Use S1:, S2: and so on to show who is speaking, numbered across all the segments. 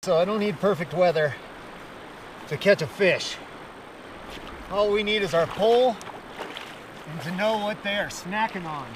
S1: so I don't need perfect weather to catch a fish. All we need is our pole and to know what they are snacking on.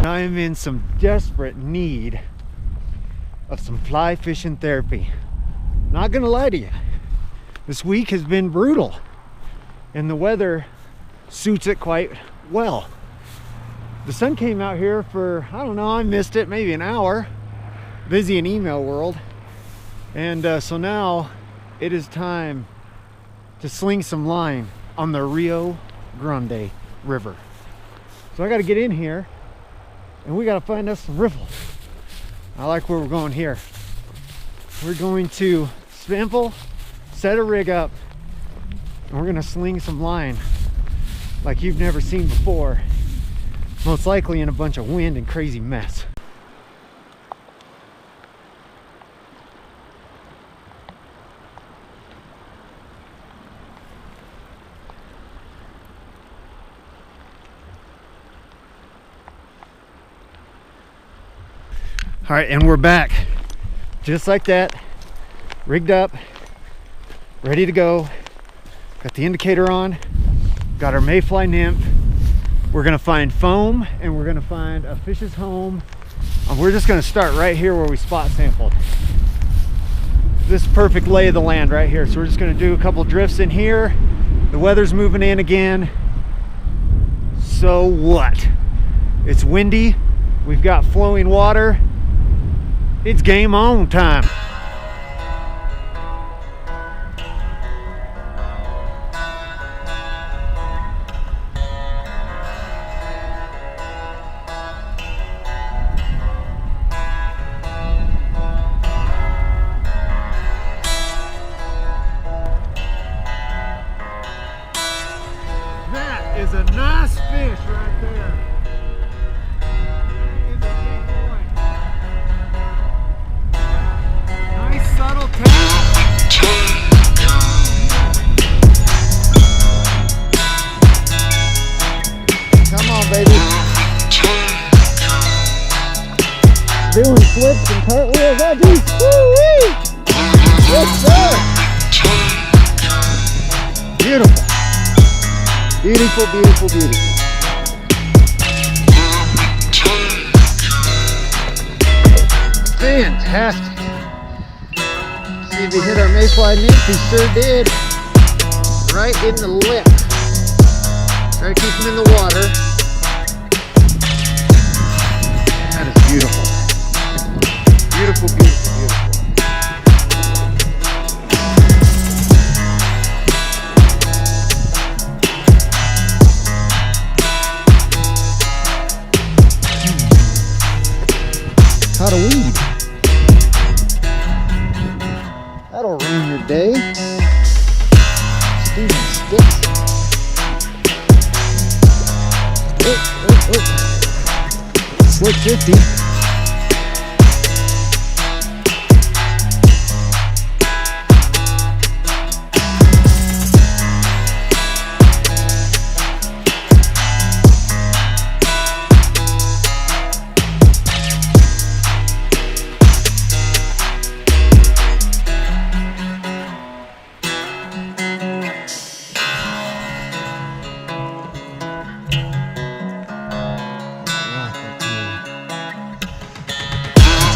S1: I'm in some desperate need of some fly fishing therapy. Not gonna lie to you, this week has been brutal and the weather suits it quite well. The sun came out here for, I don't know, I missed it, maybe an hour. Busy in email world. And so now it is time to sling some line on the Rio Grande River. So I gotta get in here and we gotta find us some riffles. I like where we're going here. We're going to Spample, set a rig up, and we're gonna sling some line like you've never seen before. Most likely in a bunch of wind and crazy mess. All right, and we're back. Just like that, rigged up, ready to go. Got the indicator on, got our mayfly nymph. We're gonna find foam and we're gonna find a fish's home. And we're just gonna start right here where we spot sampled. This is perfect lay of the land right here. So we're just gonna do a couple drifts in here. The weather's moving in again. So what? It's windy, we've got flowing water. It's game on time. That is a nice fish right there. Subtle tap. Come on, baby. Doing flips and cartwheels. Oh, geez. Woo-wee. Yes, sir. Beautiful. Beautiful, beautiful, beautiful. Fantastic. See if he hit our mayfly nymph. He sure did. Right in the lip. Try to keep him in the water. That is beautiful. Beautiful, beautiful, beautiful. Caught a weed. That'll ruin your day. Steaming sticks. Slick 50.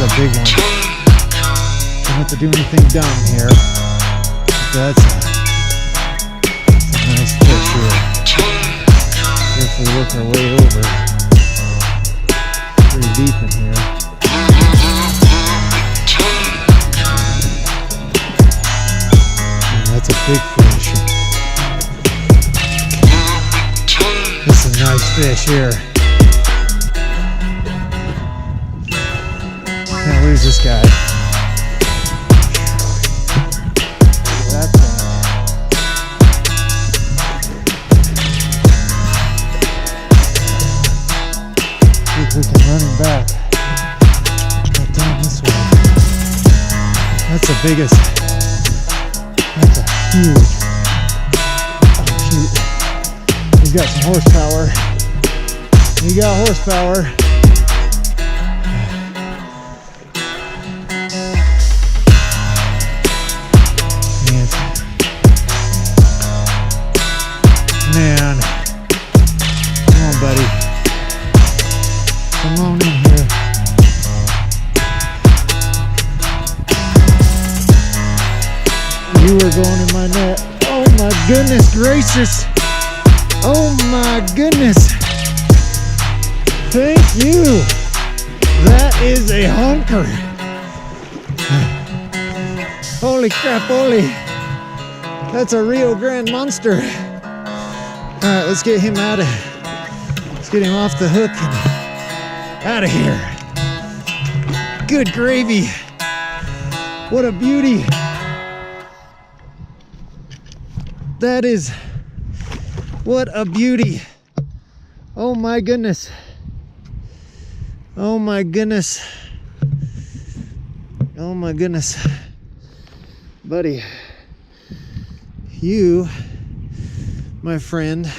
S1: That's a big one. Don't have to do anything dumb here. That's a nice fish here. Carefully work our way over. Pretty deep in here. And that's a big fish. This is a nice fish here. Can't lose this guy. the biggest. That's a huge. Oh shoot. He's got some horsepower. He got horsepower. Man. Come on, buddy. Come on in here. You were going in my net. Oh my goodness gracious. Oh my goodness. Thank you. That is a honker. Holy crap, holy. That's a Rio Grande monster. All right, let's get him out of, let's get him off the hook and out of here. Good gravy. What a beauty. That is, what a beauty. Oh my goodness. Oh my goodness. Oh my goodness. Buddy, you, my friend,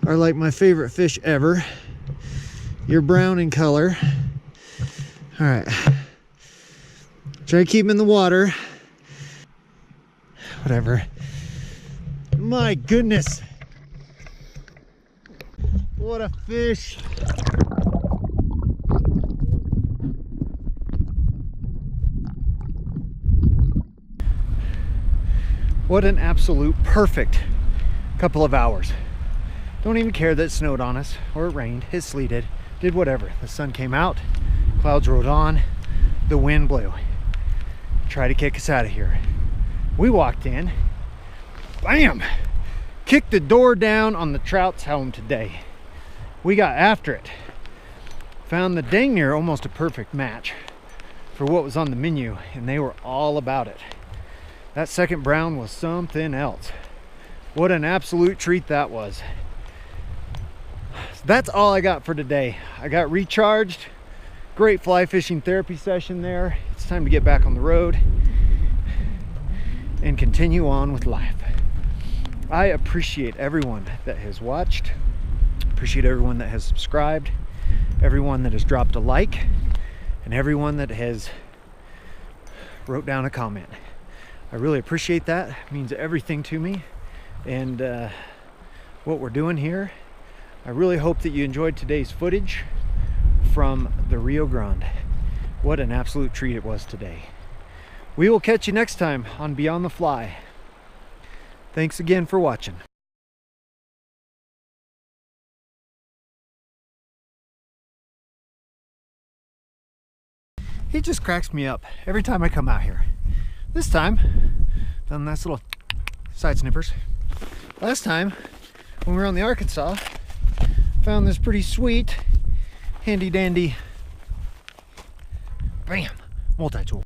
S1: are like my favorite fish ever. You're brown in color. All right. Try to keep him in the water. Whatever. My goodness. What a fish. What an absolute perfect couple of hours. Don't even care that it snowed on us or it rained, it sleeted, did whatever. The sun came out, clouds rolled on, the wind blew. Tried to kick us out of here. We walked in, bam, kicked the door down on the trout's home today. We got after it. Found the dang near almost a perfect match for what was on the menu, and they were all about it. That second brown was something else. What an absolute treat that was. So that's all I got for today. I got recharged. Great fly fishing therapy session there. It's time to get back on the road and continue on with life. I appreciate everyone that has watched. Appreciate everyone that has subscribed, everyone that has dropped a like, and everyone that has wrote down a comment. I really appreciate that. It means everything to me and what we're doing here. I really hope that you enjoyed today's footage from the Rio Grande. What an absolute treat it was today. We will catch you next time on Beyond the Fly. Thanks again for watching. He just cracks me up every time I come out here. This time, done nice little side snippers. Last time, when we were on the Arkansas, found this pretty sweet, handy dandy, bam, multi-tool.